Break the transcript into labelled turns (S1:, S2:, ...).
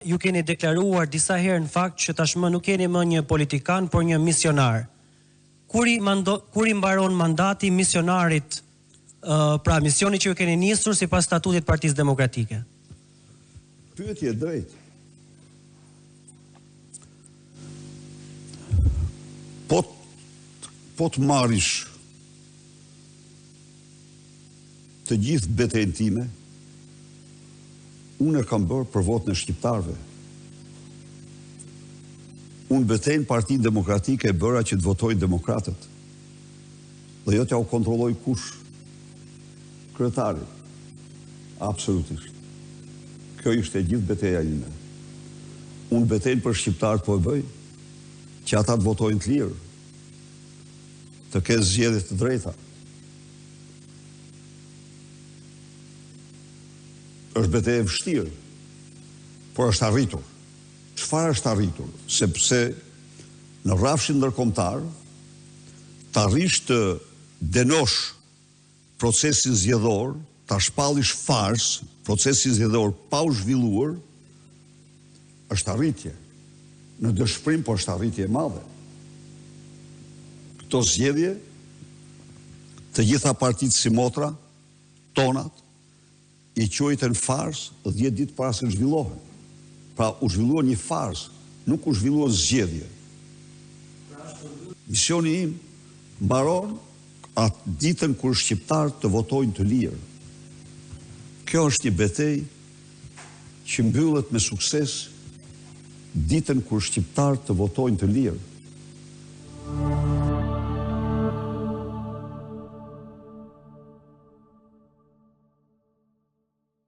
S1: Ju keni deklaruar disa herë në fakt që tashmë nuk keni më një politikan, por një misionar. Kur i mbaron mandati misionarit, pra misioni që ju keni nisur sipas statutit Partisë Demokratike?
S2: Pyetje drejt. Po të marrish të gjithë betejën time, unë e kam bërë për votën e shqiptarëve. Unë betejën Partinë Demokratike e bëra që të votojnë demokratët. Dhe jo t'ja u kontrolloj kush. Kryetari. Absolutisht. Kjo ishte e gjithë beteja ime. Unë betejën për shqiptarët po e bëj, që ata të votojnë të lirë, të kenë zgjedhje të drejta. Është betejë e vështirë, por është arritur. Çfarë është arritur? Sepse në rrafshin ndërkombëtar të arrish të denosh procesin zgjedhor, ta shpallish fars procesin zgjedhor pa u zhvilluar, është arritje. Në dëshpërim, po është arritje e madhe. Këto zgjedhje, të gjitha partitë si motra, tonat, i quajtën fars 10 ditë para se zhvillohen. Pra u zhvilluar një fars, nuk u zhvilluar zgjedhje. Misioni im mbaron atë ditën kur shqiptarët të votojnë të lirë. Kjo është një betejë që mbyllet me sukses ditën kur shqiptarët të votojnë të lirë.